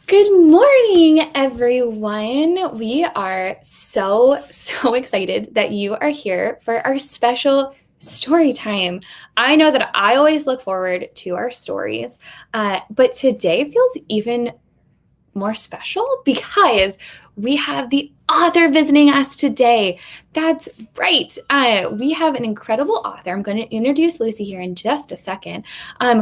Good morning, everyone. We are so excited that you are here for our special story time. I know that I always look forward to our stories, but today feels even more special because we have the author visiting us today. That's right. We have an incredible author. I'm going to introduce Lucy here in just a second,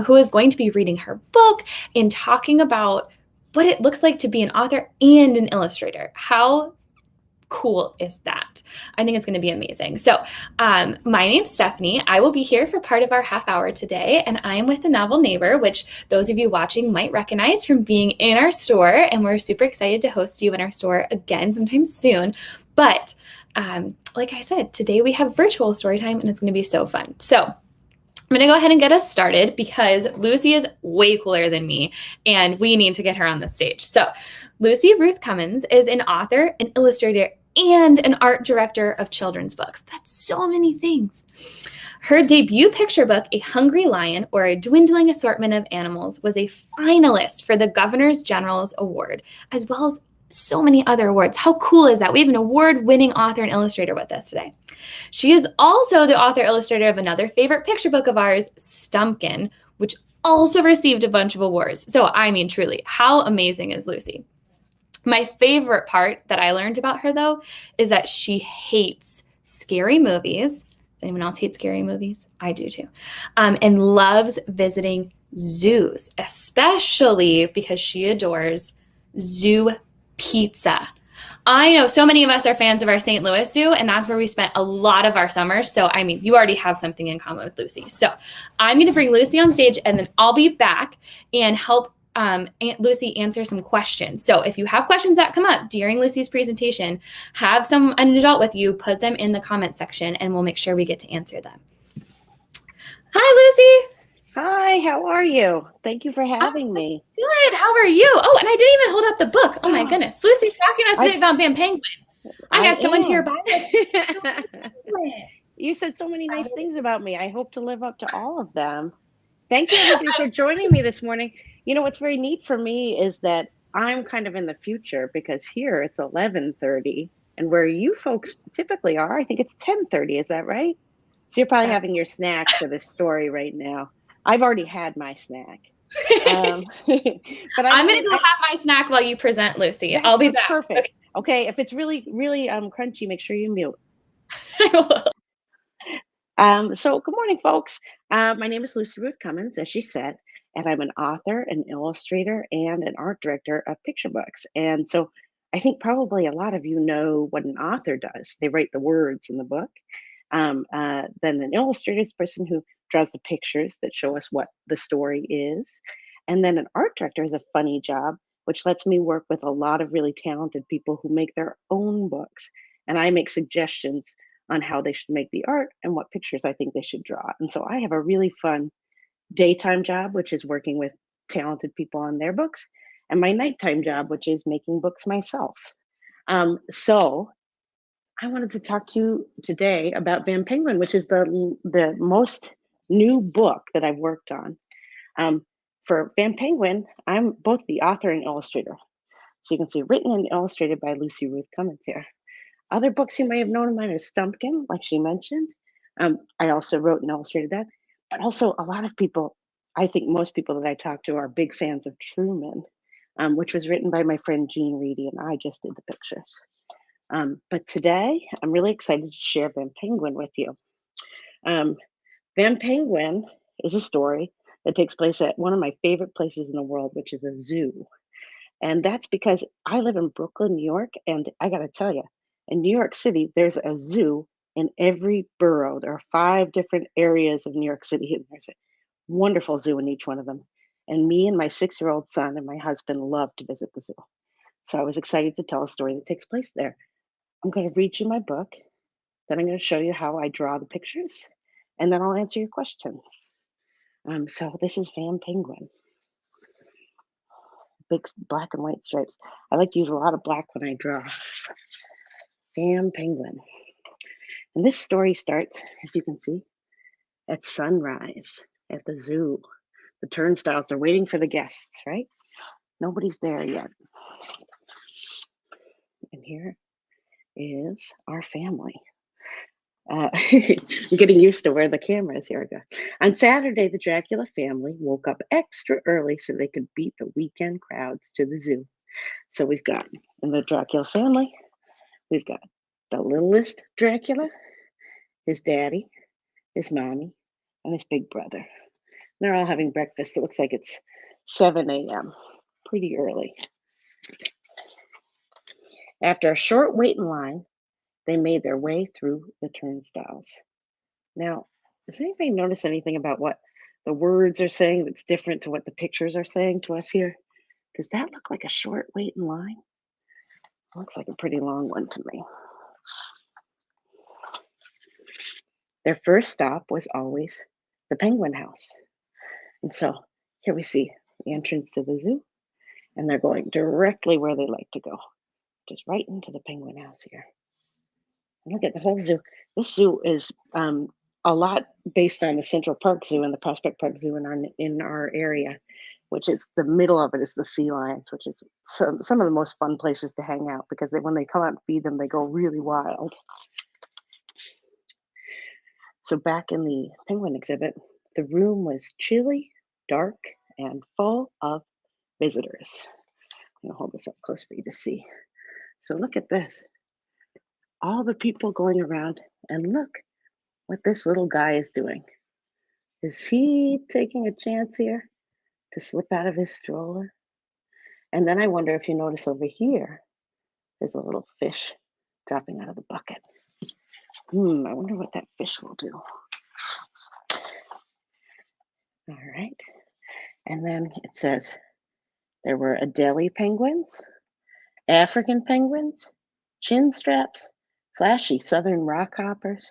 who is going to be reading her book and talking about what it looks like to be an author and an illustrator. How cool is that? I think it's going to be amazing. So, my name's Stephanie. I will be here for part of our half hour today, and I'm with the novel Neighbor, which those of you watching might recognize from being in our store. And we're super excited to host you in our store again sometime soon. But like I said, today we have virtual story time, and it's going to be so fun. So, I'm going to go ahead and get us started because Lucy is way cooler than me, and we need to get her on the stage. So, Lucy Ruth Cummins is an author, an illustrator, and an art director of children's books. That's so many things. Her debut picture book, A Hungry Lion or A Dwindling Assortment of Animals, was a finalist for the Governor's General's Award, as well as so many other awards. How cool is that? We have an award-winning author and illustrator with us today. She is also the author-illustrator of another favorite picture book of ours, Stumpkin, which also received a bunch of awards. So, I mean, truly, how amazing is Lucy? My favorite part that I learned about her, though, is that she hates scary movies. Does anyone else hate scary movies? I do too. And loves visiting zoos, especially because she adores zoo pizza. I know so many of us are fans of our St. Louis Zoo, and that's where we spent a lot of our summers. So, I mean, you already have something in common with Lucy. So, I'm going to bring Lucy on stage, and then I'll be back and help Lucy answer some questions. So if you have questions that come up during Lucy's presentation, have an adult with you, put them in the comment section, and we'll make sure we get to answer them. Hi, Lucy. Hi, how are you? Thank you for I'm having so me. good. How are you? Oh, and I didn't even hold up the book. Oh my goodness. Lucy's talking to us today I about Vampenguin. I got so into your I bio. am. You said so many nice things about me. I hope to live up to all of them. Thank you everybody for joining me this morning. You know what's very neat for me is that I'm kind of in the future because here it's 11:30 and where you folks typically are, I think it's 10:30, is that right? So you're probably having your snack for this story right now. I've already had my snack. But I'm going to go have my snack while you present, Lucy. I'll be that's back. perfect. Okay, if it's really crunchy, make sure you mute. Okay. So good morning, folks. My name is Lucy Ruth Cummins, as she said, and I'm an author, an illustrator, and an art director of picture books. And so I think probably a lot of you know what an author does. They write the words in the book. Then an illustrator is the person who draws the pictures that show us what the story is. And then an art director is a funny job, which lets me work with a lot of really talented people who make their own books. And I make suggestions on how they should make the art and what pictures I think they should draw. And so I have a really fun daytime job, which is working with talented people on their books, and my nighttime job, which is making books myself. So I wanted to talk to you today about Vampenguin, which is the most new book that I've worked on. Um, for Vampenguin, I'm both the author and illustrator. So you can see written and illustrated by Lucy Ruth Cummins here. Other books you may have known of mine are Stumpkin, like she mentioned. I also wrote and illustrated that. But also, a lot of people, I think most people that I talk to are big fans of Truman, which was written by my friend Jean Reedy, and I just did the pictures. But today, I'm really excited to share Vampenguin with you. Um, Vampenguin is a story that takes place at one of my favorite places in the world, which is a zoo. And that's because I live in Brooklyn, New York, and I got to tell you, in New York City, there's a zoo in every borough. There are 5 different areas of New York City, and there's a wonderful zoo in each one of them. And me and my 6-year-old son and my husband love to visit the zoo. So I was excited to tell a story that takes place there. I'm going to read you my book, then I'm going to show you how I draw the pictures, and then I'll answer your questions. So this is Vampenguin, big black and white stripes. I like to use a lot of black when I draw. Vampenguin. And this story starts, as you can see, at sunrise at the zoo. The turnstiles are waiting for the guests, right? Nobody's there yet. And here is our family. I'm getting used to where the camera is. Here we go. On Saturday, the Dracula family woke up extra early so they could beat the weekend crowds to the zoo. So we've got in the Dracula family, we've got the littlest Dracula, his daddy, his mommy, and his big brother. They're all having breakfast. It looks like it's 7 a.m. Pretty early. After a short wait in line, they made their way through the turnstiles. Now, does anybody notice anything about what the words are saying that's different to what the pictures are saying to us here? Does that look like a short wait in line? Looks like a pretty long one to me. Their first stop was always the Penguin House. And so here we see the entrance to the zoo, and they're going directly where they like to go, just right into the Penguin House here. And look at the whole zoo. This zoo is a lot based on the Central Park Zoo and the Prospect Park Zoo in our area, which is the middle of it is the sea lions, which is some of the most fun places to hang out because when they come out and feed them, they go really wild. So back in the penguin exhibit, the room was chilly, dark, and full of visitors. I'll hold this up close for you to see. So look at this. All the people going around, and look what this little guy is doing. Is he taking a chance here to slip out of his stroller? And then I wonder if you notice over here, there's a little fish dropping out of the bucket. I wonder what that fish will do. All right. And then it says there were Adelie penguins, African penguins, chin straps, flashy southern rockhoppers,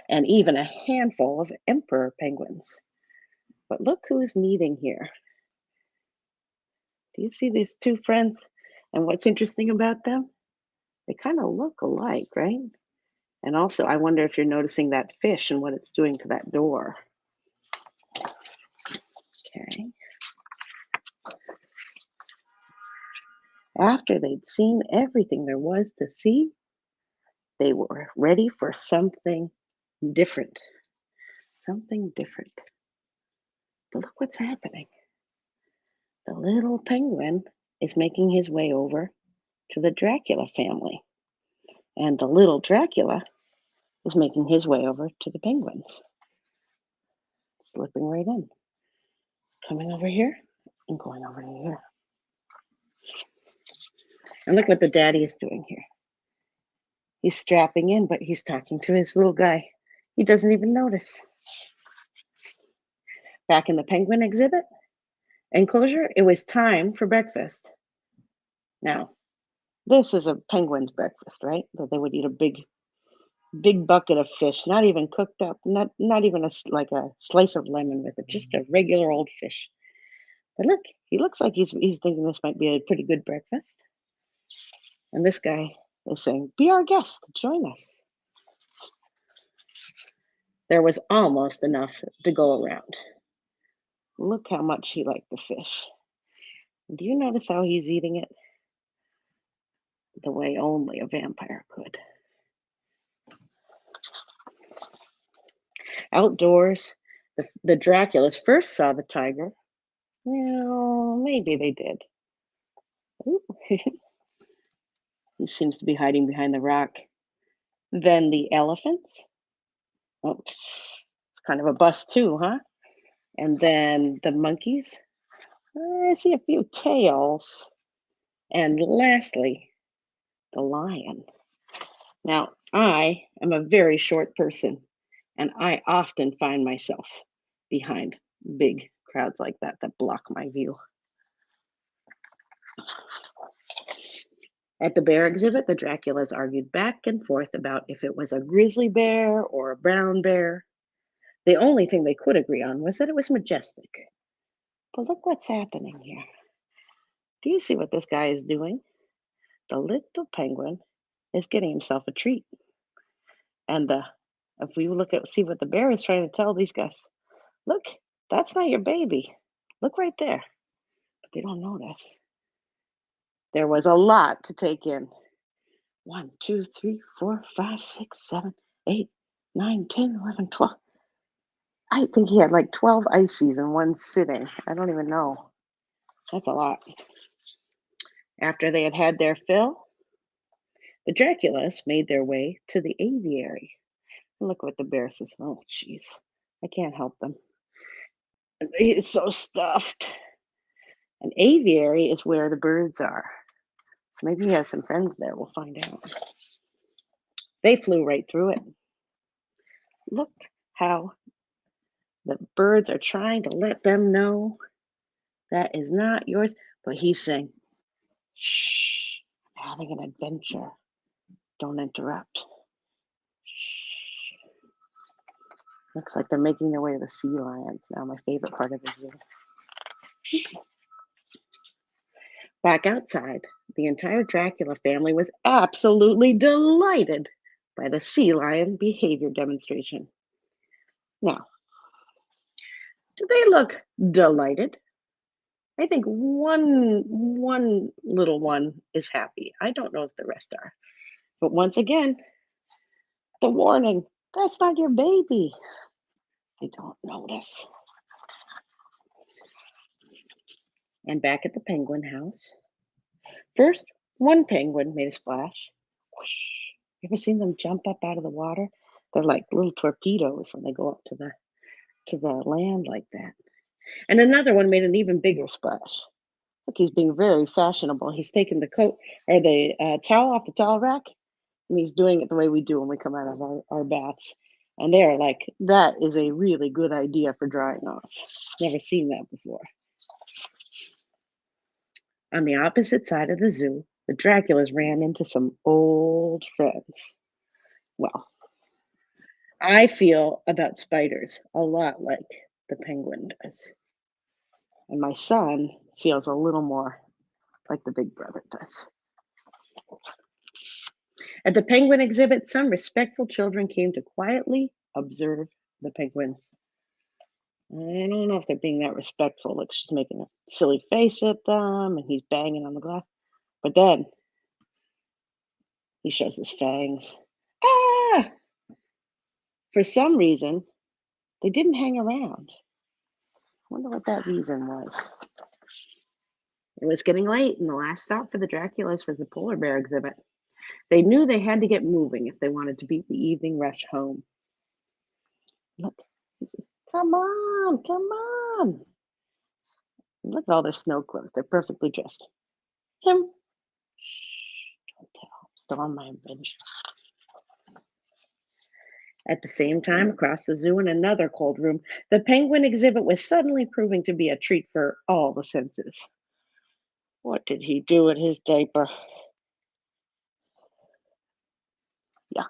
and even a handful of emperor penguins. But look who's meeting here. Do you see these two friends? And what's interesting about them? They kind of look alike, right? And also, I wonder if you're noticing that fish and what it's doing to that door. Okay. After they'd seen everything there was to see, they were ready for something different. Something different. But look what's happening. The little penguin is making his way over to the Dracula family. And the little Dracula is making his way over to the penguins. Slipping right in. Coming over here and going over to here. And look what the daddy is doing here. He's strapping in, but he's talking to his little guy. He doesn't even notice. Back in the penguin exhibit enclosure, it was time for breakfast. Now, this is a penguin's breakfast, right? That they would eat a big bucket of fish, not even cooked up, not even like a slice of lemon with it, just a regular old fish. But look, he looks like he's thinking this might be a pretty good breakfast. And this guy is saying, "Be our guest, join us." There was almost enough to go around. Look how much he liked the fish. Do you notice how he's eating it? The way only a vampire could. Outdoors, the Draculas first saw the tiger. Well, maybe they did. Ooh. He seems to be hiding behind the rock. Then the elephants. Oh, it's kind of a bust too, huh? And then the monkeys. I see a few tails. And lastly, the lion. Now, I am a very short person, and I often find myself behind big crowds like that block my view. At the bear exhibit, the Draculas argued back and forth about if it was a grizzly bear or a brown bear. The only thing they could agree on was that it was majestic. But look what's happening here. Do you see what this guy is doing? The little penguin is getting himself a treat. And if we see what the bear is trying to tell these guys, look, that's not your baby. Look right there. But they don't know this. There was a lot to take in. 1, 2, 3, 4, 5, 6, 7, 8, 9, 10, 11, 12. I think he had like 12 ices in one sitting. I don't even know. That's a lot. After they had had their fill, the Draculas made their way to the aviary. Look what the bear says. Oh, jeez. I can't help them. He's so stuffed. An aviary is where the birds are. So maybe he has some friends there. We'll find out. They flew right through it. Look how the birds are trying to let them know that is not yours. But he's saying, shh, I'm having an adventure. Don't interrupt. Shh. Looks like they're making their way to the sea lions now, my favorite part of the zoo. Back outside, the entire Dracula family was absolutely delighted by the sea lion behavior demonstration. Now, do they look delighted? I think one little one is happy. I don't know if the rest are. But once again, the warning, that's not your baby. They don't notice. And back at the penguin house, first, one penguin made a splash. Whoosh. You ever seen them jump up out of the water? They're like little torpedoes when they go up to the land like that. And another one made an even bigger splash. Look, he's being very fashionable. He's taking the coat or the towel off the towel rack, and he's doing it the way we do when we come out of our baths. And they are like, that is a really good idea for drying off. Never seen that before. On the opposite side of the zoo, the Draculas ran into some old friends. Well, I feel about spiders a lot like the penguin does. And my son feels a little more like the big brother does. At the penguin exhibit, some respectful children came to quietly observe the penguins. I don't know if they're being that respectful. Like she's making a silly face at them and he's banging on the glass. But then he shows his fangs. Ah! For some reason, they didn't hang around. I wonder what that reason was. It was getting late, and the last stop for the Draculas was the polar bear exhibit. They knew they had to get moving if they wanted to beat the evening rush home. Look, he says, come on, come on. Look at all their snow clothes. They're perfectly dressed. Him, shh, don't tell. I'm still on my adventure. At the same time, across the zoo in another cold room, the penguin exhibit was suddenly proving to be a treat for all the senses. What did he do with his diaper? Yuck.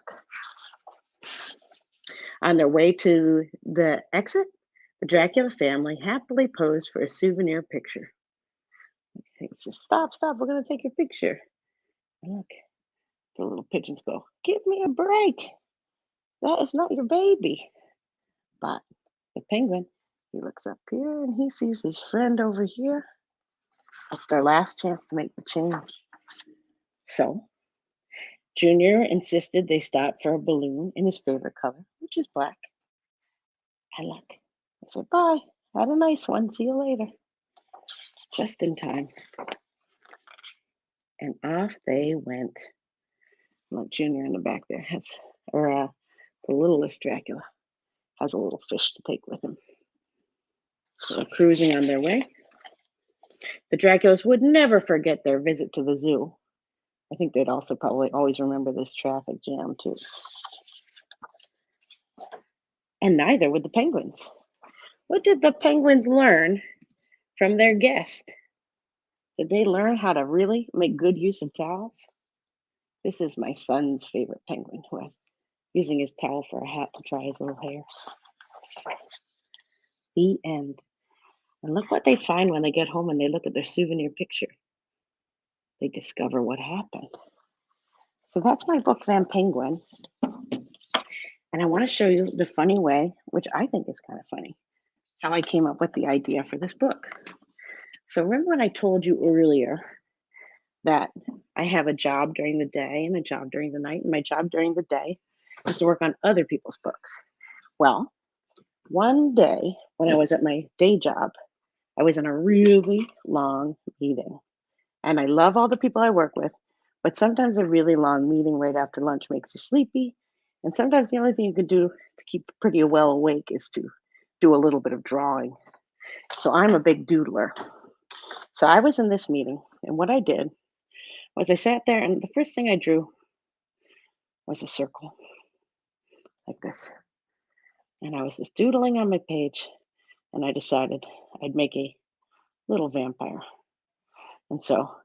On their way to the exit, the Dracula family happily posed for a souvenir picture. He says, stop, we're going to take your picture. And look, the little pigeons go, give me a break. That is not your baby. But the penguin, he looks up here and he sees his friend over here. It's their last chance to make the change. So, Junior insisted they stop for a balloon in his favorite color, which is black. And look, I said, bye. Have a nice one. See you later. Just in time. And off they went. Look, Junior in the back there has, or the littlest Dracula has a little fish to take with him. So they're cruising on their way. The Draculas would never forget their visit to the zoo. I think they'd also probably always remember this traffic jam too. And neither would the penguins. What did the penguins learn from their guest? Did they learn how to really make good use of towels? This is my son's favorite penguin who is using his towel for a hat to dry his little hair. The end. And look what they find when they get home and they look at their souvenir picture. They discover what happened. So that's my book, Vampenguin. And I want to show you the funny way, which I think is kind of funny, how I came up with the idea for this book. So remember when I told you earlier that I have a job during the day and a job during the night, and my job during the day is to work on other people's books. Well, one day when I was at my day job, I was in a really long meeting. And I love all the people I work with, but sometimes a really long meeting right after lunch makes you sleepy. And sometimes the only thing you can do to keep pretty well awake is to do a little bit of drawing. So I'm a big doodler. So I was in this meeting, and what I did was I sat there, and the first thing I drew was a circle like this. And I was just doodling on my page, and I decided I'd make a little vampire. And so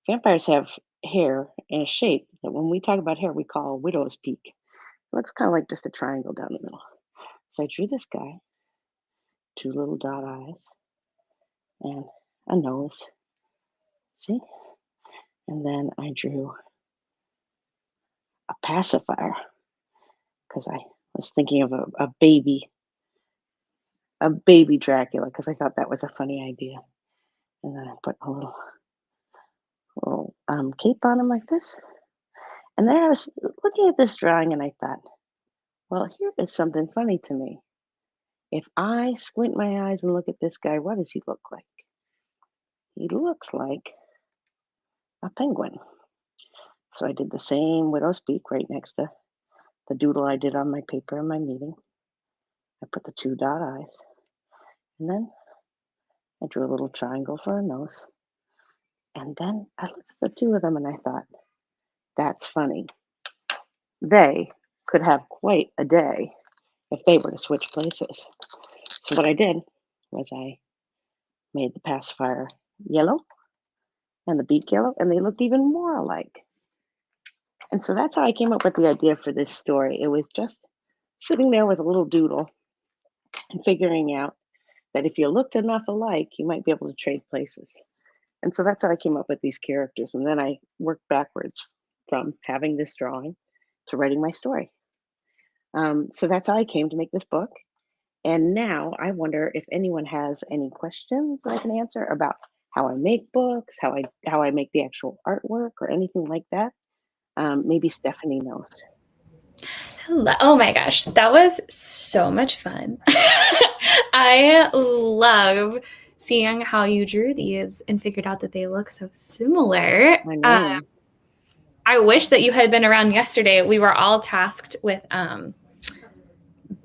vampires have hair in a shape that when we talk about hair, we call a widow's peak. It looks kind of like just a triangle down the middle. So I drew this guy, two little dot eyes, and a nose. See? And then I drew a pacifier because I was thinking of a baby Dracula because I thought that was a funny idea. And then I put a little cape on him like this. And then I was looking at this drawing and I thought, well, here is something funny to me. If I squint my eyes and look at this guy, what does he look like? He looks like a penguin. So I did the same widow's peak right next to the doodle I did on my paper in my meeting. I put the two dot eyes, and then I drew a little triangle for a nose. And then I looked at the two of them and I thought, that's funny. They could have quite a day if they were to switch places. So what I did was I made the pacifier yellow and the beak yellow, and they looked even more alike. And so that's how I came up with the idea for this story. It was just sitting there with a little doodle and figuring out that if you looked enough alike, you might be able to trade places. And so that's how I came up with these characters. And then I worked backwards from having this drawing to writing my story. So that's how I came to make this book. And now I wonder if anyone has any questions that I can answer about how I make books, how I make the actual artwork, or anything like that. Maybe Stephanie knows. Oh my gosh, that was so much fun. I love seeing how you drew these and figured out that they look so similar. I know. I wish that you had been around yesterday. We were all tasked with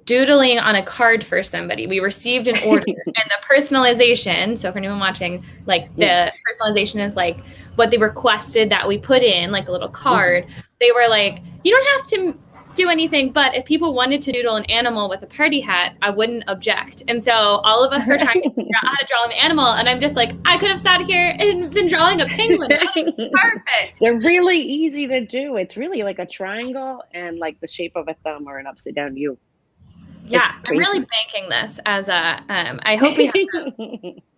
doodling on a card for somebody. We received an order and the personalization. So for anyone watching, like the personalization is like what they requested that we put in, like a little card. They were like, you don't have to do anything, but if people wanted to doodle an animal with a party hat, I wouldn't object. And so all of us were trying to figure out how to draw an animal, and I'm just like, I could have sat here and been drawing a penguin. Perfect. They're really easy to do. It's really like a triangle and like the shape of a thumb or an upside down U. Yeah, I'm really banking this as a. I hope we have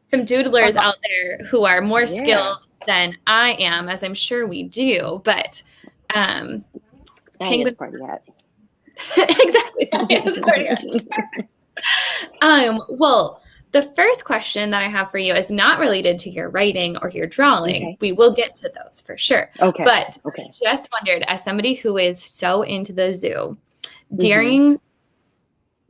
some doodlers out there who are more skilled than I am, as I'm sure we do. But penguin party hat. Exactly. Party hat. Well, the first question that I have for you is not related to your writing or your drawing. Okay. We will get to those for sure. Okay. But I just wondered, as somebody who is so into the zoo, during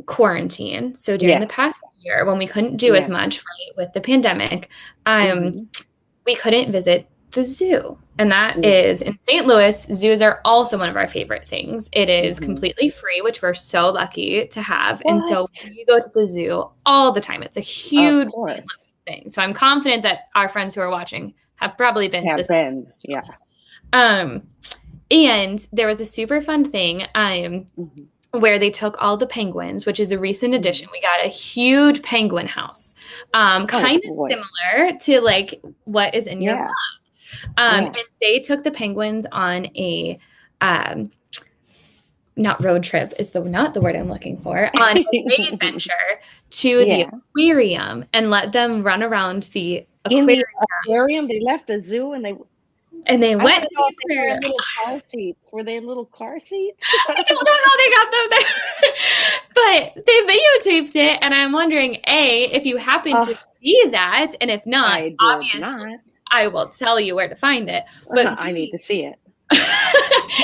quarantine, so during the past year when we couldn't do as much, right, with the pandemic, we couldn't visit the zoo. And that is in St. Louis. Zoos are also one of our favorite things. It is completely free, which we're so lucky to have. And so we go to the zoo all the time. It's a huge thing. So I'm confident that our friends who are watching have probably been to the zoo. And there was a super fun thing where they took all the penguins, which is a recent addition. We got a huge penguin house, kind of similar to like what is in your book. And they took the penguins on a not road trip is not the word I'm looking for, on a day adventure to the aquarium and let them run around the aquarium. In the aquarium, they left the zoo and they went to the aquarium. Little car seats. Were they little car seats? I don't know how they got them there, but they videotaped it, and I'm wondering, A, if you happen to see that, and if not, obviously. I will tell you where to find it. But I need to see it.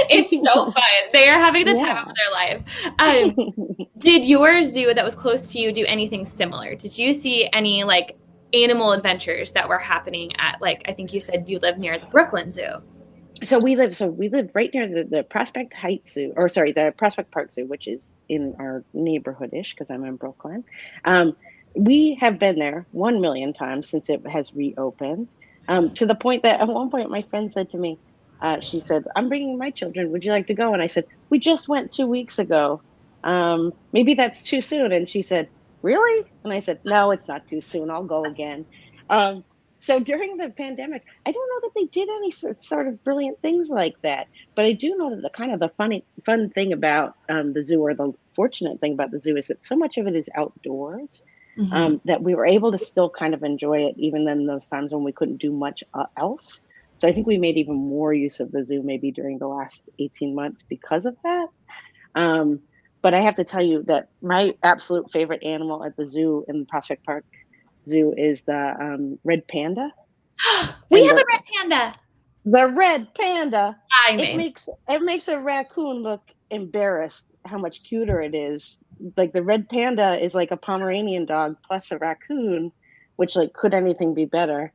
it's so fun. They are having the time Yeah. of their life. Did your zoo that was close to you do anything similar? Did you see any like animal adventures that were happening at, like, I think you said you live near the Brooklyn Zoo? So we live right near the Prospect Heights Zoo, or sorry, the Prospect Park Zoo, which is in our neighborhood-ish because I'm in Brooklyn. Um, we have been there 1 million times since it has reopened. To the point that at one point my friend said to me, she said, "I'm bringing my children. Would you like to go?" And I said, "We just went 2 weeks ago. Maybe that's too soon." And she said, "Really?" And I said, "No, it's not too soon. I'll go again." Um, so during the pandemic, I don't know that they did any sort of brilliant things like that, but I do know that the kind of the fun thing about the zoo, or the fortunate thing about the zoo, is that so much of it is outdoors, Mhm. that we were able to still kind of enjoy it even in those times when we couldn't do much else. So I think we made even more use of the zoo maybe during the last 18 months because of that. Um, but I have to tell you that my absolute favorite animal at the zoo, in the Prospect Park Zoo, is the red panda. We And have a red panda. the red panda, I it mean, makes a raccoon look embarrassed how much cuter it is. Like the red panda is like a Pomeranian dog plus a raccoon, which, like, could anything be better?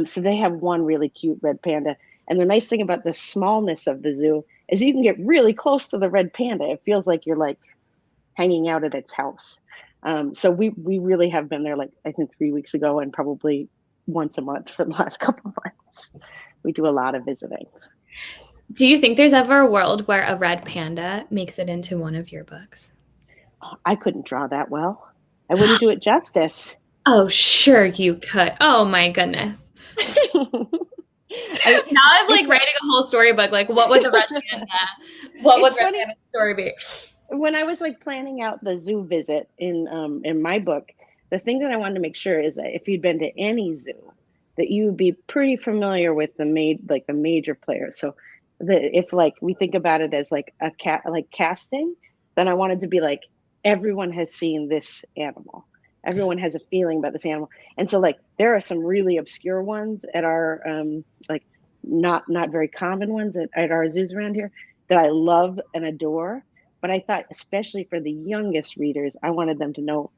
So they have one really cute red panda. And the nice thing about the smallness of the zoo is you can get really close to the red panda. It feels like you're like hanging out at its house. So we really have been there, like, I think 3 weeks ago, and probably once a month for the last couple of months. We do a lot of visiting. do you think there's ever a world where a red panda makes it into one of your books? I couldn't draw that well. I wouldn't do it justice. Oh, sure you could. Oh my goodness. I Now I'm like it's writing a whole storybook. Like, what would the red panda? What would it's red funny panda's story be? when I was like planning out the zoo visit in my book. The thing that I wanted to make sure is that if you'd been to any zoo, that you would be pretty familiar with the major players. So if like we think about it as like a cat like casting, then I wanted to be like everyone has seen this animal. Everyone has a feeling about this animal. And so like there are some really obscure ones at our like not very common ones at our zoos around here that I love and adore. But I thought, especially for the youngest readers, I wanted them to know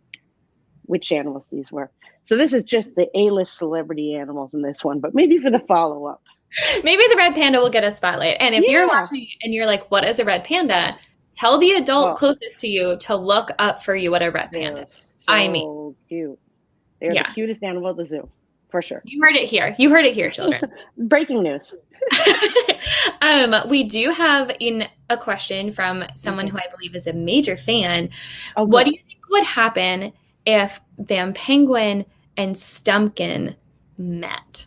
which animals these were. So this is just the A-list celebrity animals in this one, but maybe for the follow-up. Maybe the red panda will get a spotlight. And if you're Yeah. watching and you're like, what is a red panda? Tell the adult Well, closest to you to look up for you what a red panda they're is. I mean, so cute. They're the yeah, cutest animal at the zoo, for sure. you heard it here. You heard it here, children. Breaking news. We do have in a question from someone Okay. who I believe is a major fan. Oh, What do good. you think would happen if Vampenguin and Stumpkin met?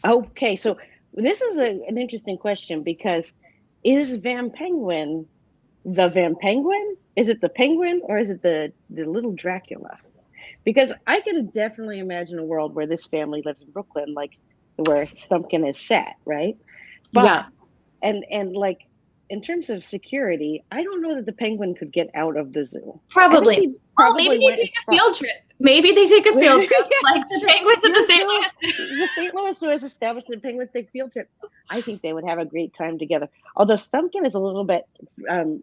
Okay, so this is an interesting question because is Vampenguin the Vampenguin? Is it the penguin or is it the little Dracula? Because I can definitely imagine a world where this family lives in Brooklyn, like where Stumpkin is set, right? But Yeah, and like in terms of security, I don't know that the penguin could get out of the zoo. I think probably. he Well, maybe probably they went take as a far. field trip. Maybe they take a field trip Yeah, like that's the true. penguins in the Your St. zoo, Louis. the St. Louis Zoo has established that penguins take field trip. I think they would have a great time together. Although Stumpkin is a little bit,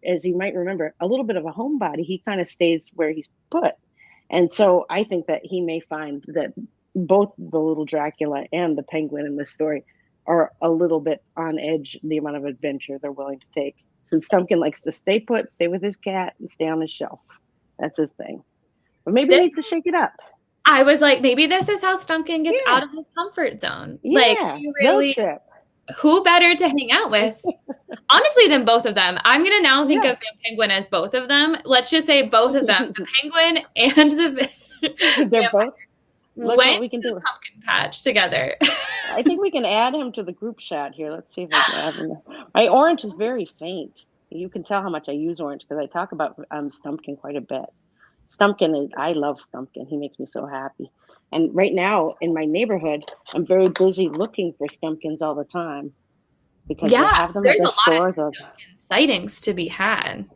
as you might remember, a little bit of a homebody. He kind of stays where he's put. And so I think that he may find that both the little Dracula and the penguin in this story are a little bit on edge the amount of adventure they're willing to take. Since Stumpkin likes to stay put, stay with his cat, and stay on his shelf. That's his thing. But maybe he This needs to shake it up. I was like, maybe this is how Stumpkin gets Yeah, out of his comfort zone. Like, yeah. he Road really, trip. who better to hang out with, honestly, than both of them? I'm gonna now think Yeah. of the penguin as both of them. Let's just say both of them, the penguin and the They're vampire, both. Look what went we to can the do. pumpkin patch together. I think we can add him to the group chat here. Let's see if I can add him. My orange is very faint. You can tell how much I use orange because I talk about Stumpkin quite a bit. I love Stumpkin. He makes me so happy. And right now in my neighborhood, I'm very busy looking for Stumpkins all the time because they Yeah, have them at there's the a lot of stores. Stumpkin sightings to be had.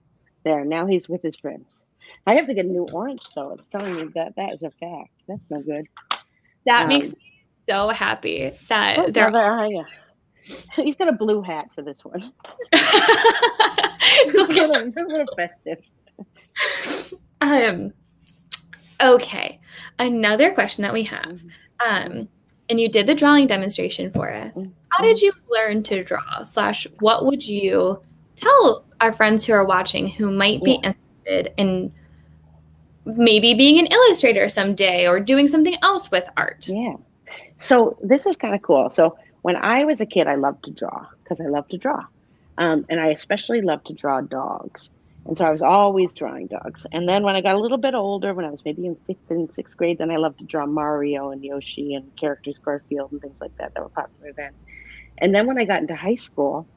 There, now he's with his friends. I have to get a new orange though. It's telling me that that is a fact. That's no good. That makes Um, me so happy Look, that they're now there, he's got a blue hat for this one. It's okay. a little festive. Um, okay. Another question that we have. Mhm, And you did the drawing demonstration for us. mhm, How did mhm. you learn to draw? Slash, what would you tell our friends who are watching who might be Yeah, interested in maybe being an illustrator someday or doing something else with art? yeah. So this is kind of cool. So when I was a kid, I loved to draw because I love to draw. And I especially love to draw dogs. And so I was always drawing dogs. And then when I got a little bit older, when I was maybe in fifth and sixth grade, then I loved to draw Mario and Yoshi and characters Garfield and things like that that were popular then. And then when I got into high school,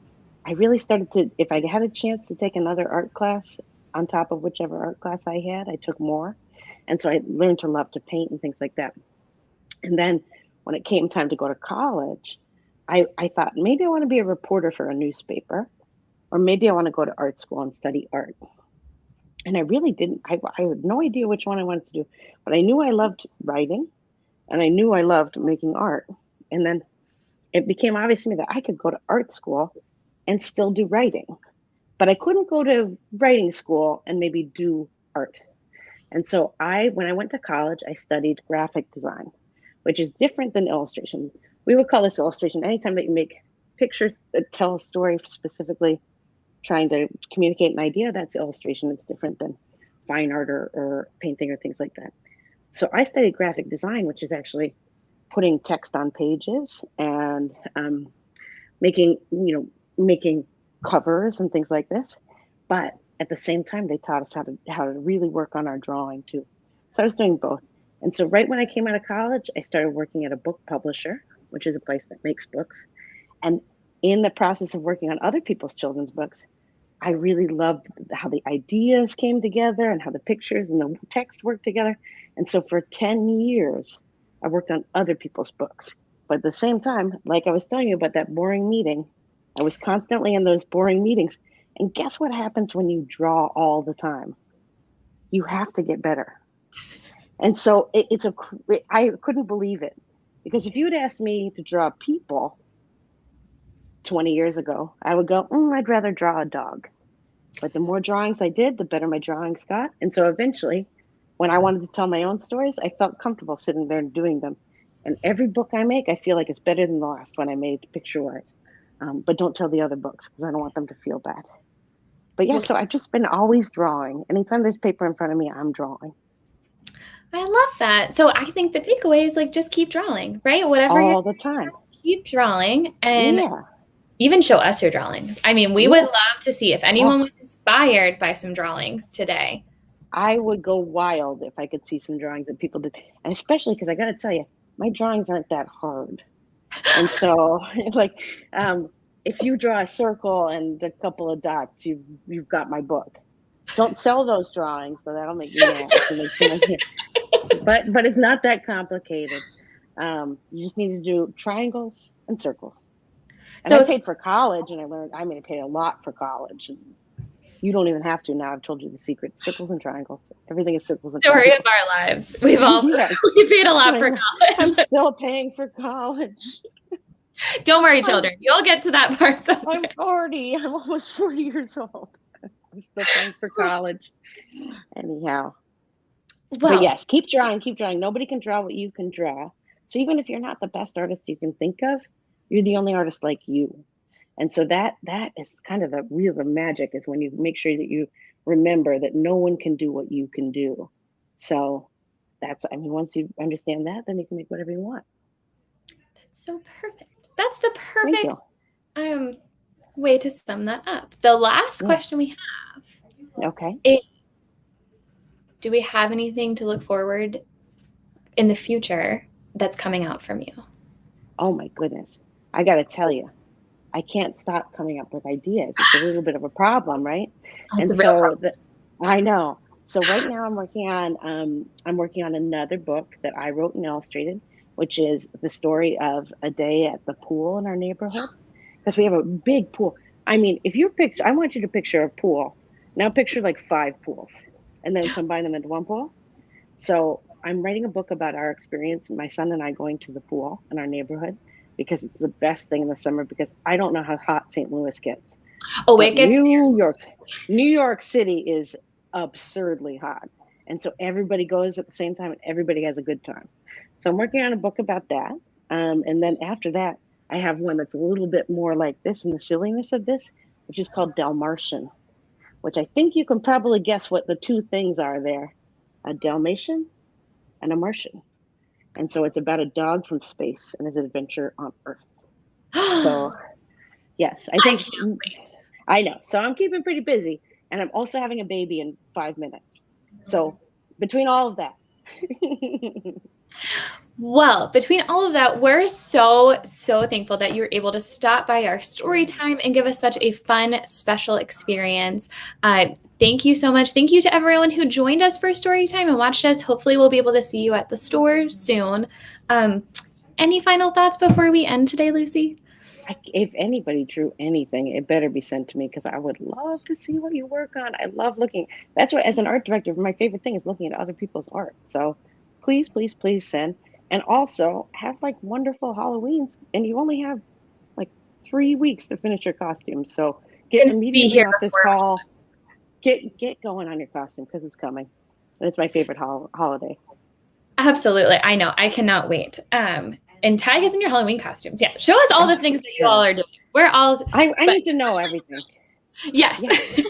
I really started to, if I had a chance to take another art class on top of whichever art class I had, I took more. And so I learned to love to paint and things like that. And then when it came time to go to college, I thought maybe I want to be a reporter for a newspaper, or maybe I want to go to art school and study art. And I really didn't, I had no idea which one I wanted to do, but I knew I loved writing and I knew I loved making art. And then it became obvious to me that I could go to art school and still do writing, but I couldn't go to writing school and maybe do art. And so when I went to college, I studied graphic design, which is different than illustration. We would call this illustration anytime that you make pictures that tell a story, specifically trying to communicate an idea. That's illustration. It's different than fine art or painting or things like that. So I studied graphic design, which is actually putting text on pages and making, making covers and things like this. But at the same time, they taught us how to really work on our drawing too. So I was doing both. And so right when I came out of college, I started working at a book publisher, which is a place that makes books. And in the process of working on other people's children's books, I really loved how the ideas came together and how the pictures and the text worked together. And so for 10 years, I worked on other people's books. But at the same time, like I was telling you about that boring meeting, I was constantly in those boring meetings. And guess what happens when you draw all the time? You have to get better. And so I couldn't believe it. Because if you had asked me to draw people 20 years ago, I would go, I'd rather draw a dog. But the more drawings I did, the better my drawings got. And so eventually, when I wanted to tell my own stories, I felt comfortable sitting there and doing them. And every book I make, I feel like it's better than the last one I made picture wise. But don't tell the other books because I don't want them to feel bad. But yeah, Well, so I've just been always drawing. Anytime there's paper in front of me, I'm drawing I love that. So I think the takeaway is like just keep drawing, right? Whatever you're all the doing, time. keep drawing and Yeah, even show us your drawings. I mean, we would yeah. love to see if anyone Oh, was inspired by some drawings today. I would go wild if I could see some drawings that people did. And especially because I got to tell you, my drawings aren't that hard. And so it's like, if you draw a circle and a couple of dots, you've got my book. Don't sell those drawings, so that'll make you mad. If you make too much. But it's not that complicated. You just need to do triangles and circles. And So I if paid for college, and I paid a lot for college. And you don't even have to now. I've told you the secret: circles and triangles. Everything is circles and story of triangles. our lives, we've all Yes, we paid a lot for I'm college. still paying for college. Don't worry, I'm children. You'll get to that part I'm someday. 40. I'm almost 40 years old. I'm still paying for college. Anyhow. But Well, yes, keep drawing, keep drawing. Nobody can draw what you can draw. So even if you're not the best artist you can think of, you're the only artist like you. And so that is kind of the magic is when you make sure that you remember that no one can do what you can do. So once you understand that, then you can make whatever you want. that's so perfect. That's the Thank you. perfect um way to sum that up. The last Yeah. question we have Okay. is, do we have anything to look forward in the future that's coming out from you? Oh my goodness. I got to tell you, I can't stop coming up with ideas. It's a little bit of a problem, right? Oh, it's And a real so problem. I know. So right now I'm working on another book that I wrote and illustrated, which is the story of a day at the pool in our neighborhood because we have a big pool. I mean, if you picture, I want you to picture a pool. Now picture like five pools and then combine them into one pool. So I'm writing a book about our experience, my son and I going to the pool in our neighborhood because it's the best thing in the summer because I don't know how hot St. Louis gets, Oh, but it gets New York City is absurdly hot. And so everybody goes at the same time and everybody has a good time. So I'm working on a book about that. And then after that, I have one that's a little bit more like this and the silliness of this, which is called Dalmatian, which I think you can probably guess what the two things are there, a Dalmatian and a Martian. And so it's about a dog from space and his adventure on Earth. So, yes, I I think can't wait. I know. So I'm keeping pretty busy. And I'm also having a baby in 5 minutes. So, between all of that, Well, between all of that, we're so thankful that you were able to stop by our story time and give us such a fun, special experience. Thank you so much. Thank you to everyone who joined us for story time and watched us. Hopefully, we'll be able to see you at the store soon. Um, any final thoughts before we end today, Lucy? if anybody drew anything, it better be sent to me because I would love to see what you work on. I love looking. That's what, as an art director, my favorite thing is looking at other people's art. So please, please, please send. And also have like wonderful Halloweens. And you only have like 3 weeks to finish your costume. So get Gonna be immediately here off this before we. call. Get going on your costume because it's coming. And it's my favorite holiday. Absolutely. I know. I cannot wait. And tag us in your Halloween costumes. Yeah. Show us all Oh, the things for that you all sure. are doing. We're all, I but need to know everything. yes. Yeah.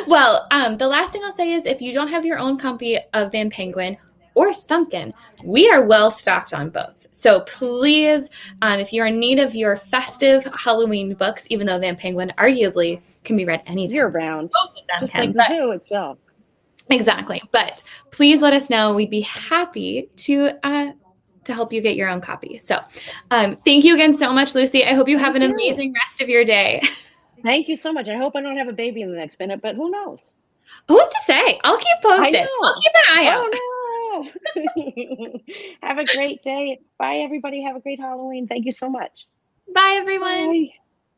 Well, the last thing I'll say is if you don't have your own copy of Vampenguin or Stumpkin, we are well stocked on both. So please, if you're in need of your festive Halloween books, even though Vampenguin arguably can be read Year anytime, round. both of them Just like can. the But zoo itself. exactly. But please let us know. We'd be happy to help you get your own copy. So thank you again so much, Lucy. I hope you have Thank an you. amazing rest of your day. Thank you so much. I hope I don't have a baby in the next minute, but who knows? Who's to say? I'll keep I posted. I'll know. keep an eye out. Oh no. Have a great day. Bye everybody. Have a great Halloween. Thank you so much. Bye, everyone. Bye.